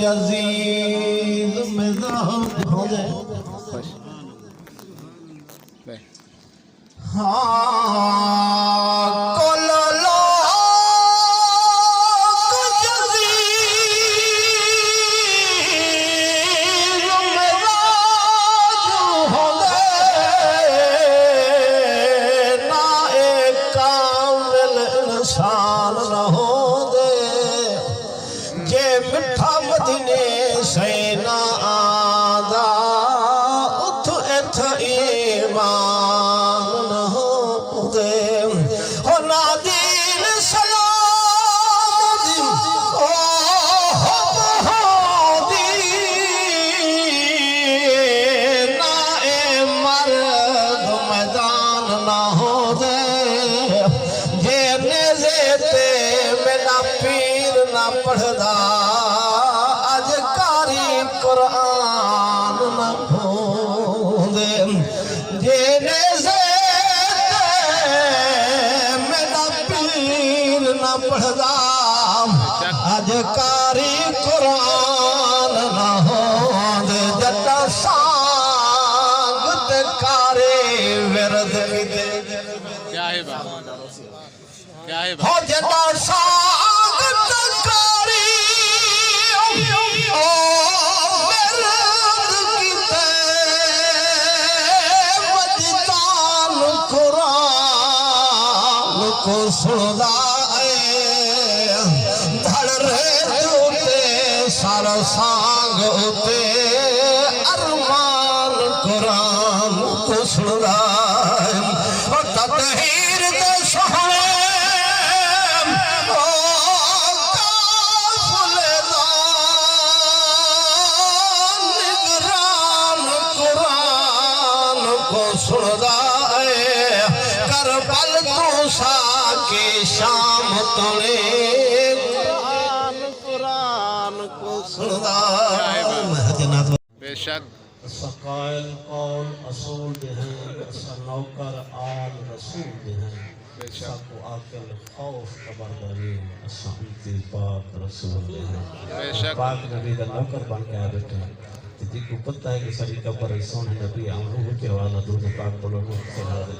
Yazid मिजाज हो जाए हाँ कोलो लोग यजीद मिजाज हो गए ना एक कामिल इंसान न हो दे जे मिठा मदीने से ना आदा उठ एथ ईमान न हो दे हो नादिल सलाम दी ओ दी ना ए मर्द मैदान ना हो दे जे नेज़े ते मेरा पीर ना पढ़दा आज कारी कुरान ना होंदे जे नेज़े ते मेरा पीर ना पढ़दा आज कारी कुरान ना होंदे जटा सांग ते कारी विरद किते क्या है बात क्या है हो जटा सांग ते कारी ओ विरद किते वजदान कुरान को सुनदा धड़ रे उते सारा सांग उते अरमान कुरान को सुनदा ओ ततहीर दे सोहणे ओ काफले दा निगरान कुरान को सुनदा करबल तूसा की शाम तोड़े कुरान को सुनदा बेशक सकायल कौल असूल दे हैं नौकर आल रसूल दे हैं सबको आकल खौफ खबरदारी असांती पाक रसूल दे हैं बेशक पाक नबी का नौकर बन के आ बैठे तो जिसको पता है कि सभी कबर सोने नबी आमरूह के वाला दूध पाक बोलो मुझ से हाजिर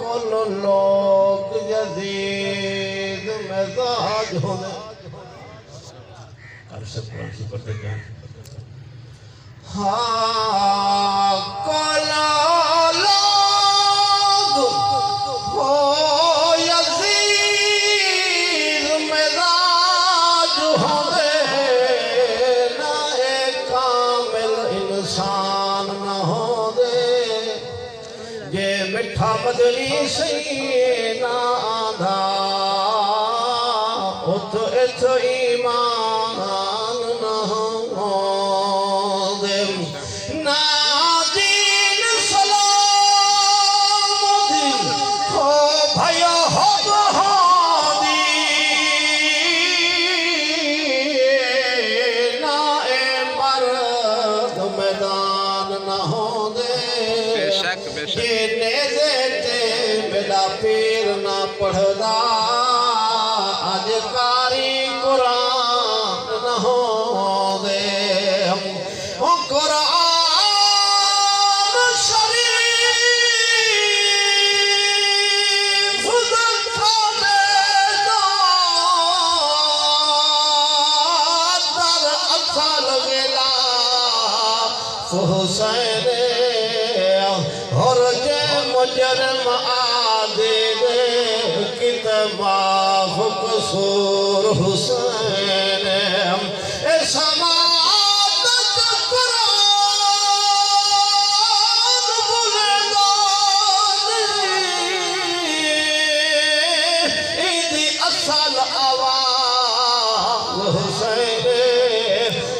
कौन लोग यजीद मिजाज होने कर सब कुरान से पढ़ते जाएं हाँ कौन लोग हो यजीद मिजाज होने ना एक कामिल इंसान न हो दे जे मिठा मदनी सही ना आधा उत इथ ईमान न हो दे ना दीन सलाम दी हो भयो हो दी ना ए मर्द मैदान न हो दे बेशक बेशक ये नेज़े ते मेरा पीर ना पढ़दा आज कारी कुरान न हो दे ओ कुरान शरीफ दखा दर असल गेला हुसैन और जे मुजरम आदे कितबा कसूर हुसैन ए समात कुरान बुलंद इदी असल आवाज हुसैन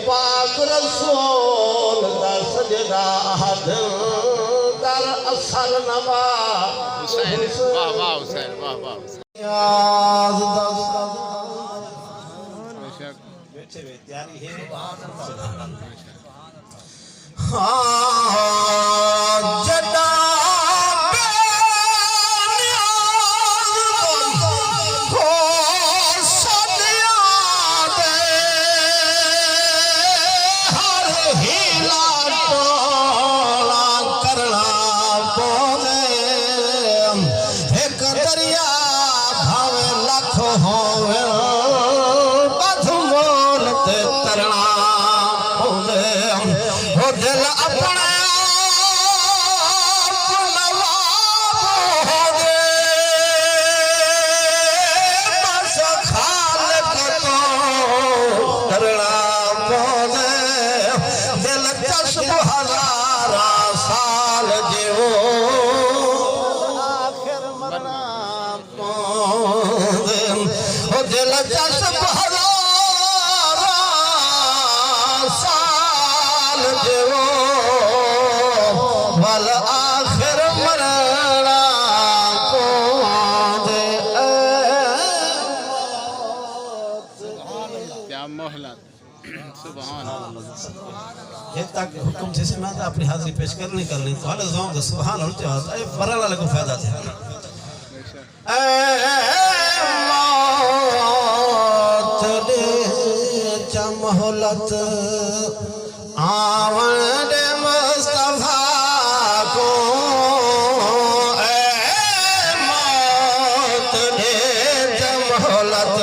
पाक रसूल दा सजदा हद दर असल नवा हुसैन वाह वाह हुसैन वाह वाह याद बेशक बैठे हुए तैयारी है दिल अपने तक हुक्म जैसे मैं अपनी हाजिरी पेश करनी तो हाल जाऊं तो सुभान अल्लाह ए बरला को फायदा थे ए मौत दे चमहलत आवन दे मुस्तफा को ए मौत दे चमहलत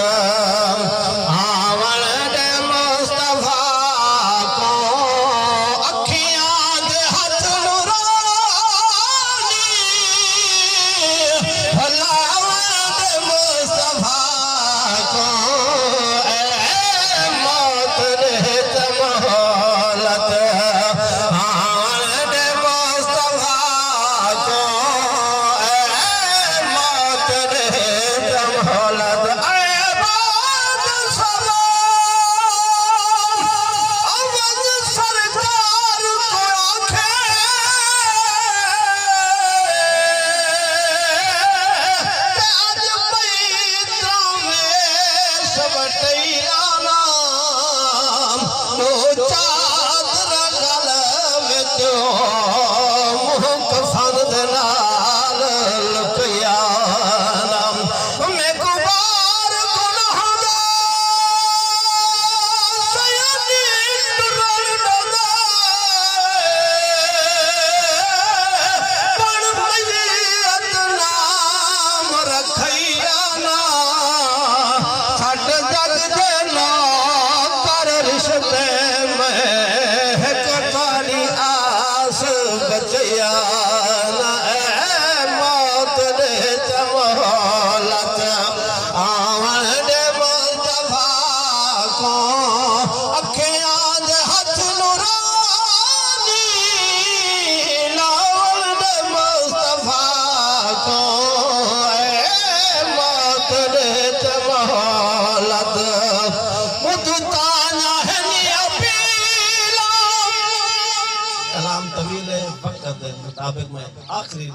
मुताबिक मैं आखिरी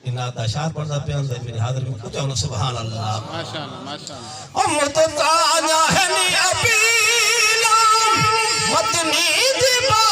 इनात अशार पढ़ता पे मेरी हाजिर में कुछ और सुभान अल्लाह माशाअल्लाह माशाअल्लाह ओ मुताना है नी अपीला मतनी दीवार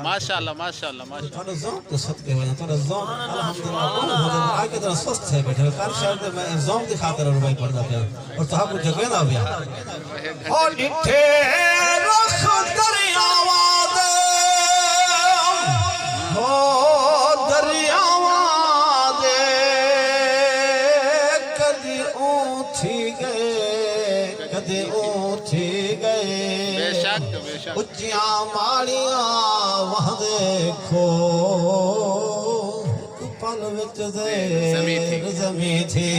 माशाअल्लाह माशाअल्लाह माशाअल्लाह थोड़ा ज़ौक़ तो सदके वजह थोड़ा ज़ौक़ अल्हम्दुलिल्लाह कौन हो जाए आगे तो स्वस्थ है बैठे कर शायद मैं ज़ौक़ की खातिर रुपए पढ़ता पिया और तो आपको जगह ना पिया ओ डिठे रख दरियावा दे हो दरियावा दे कदी उठी गए बेशक बेशक उच्चियां माड़ियां वहां देखो पल विच ज़मी थी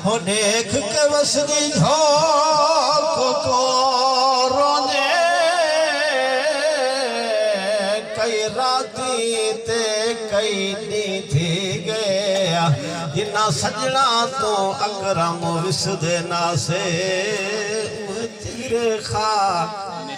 हो देख के वसदी झोंक को रोने कई राती ते कई नी थी गया जिन्ना सजना तो अकरम विसदे ना से तेरे खाक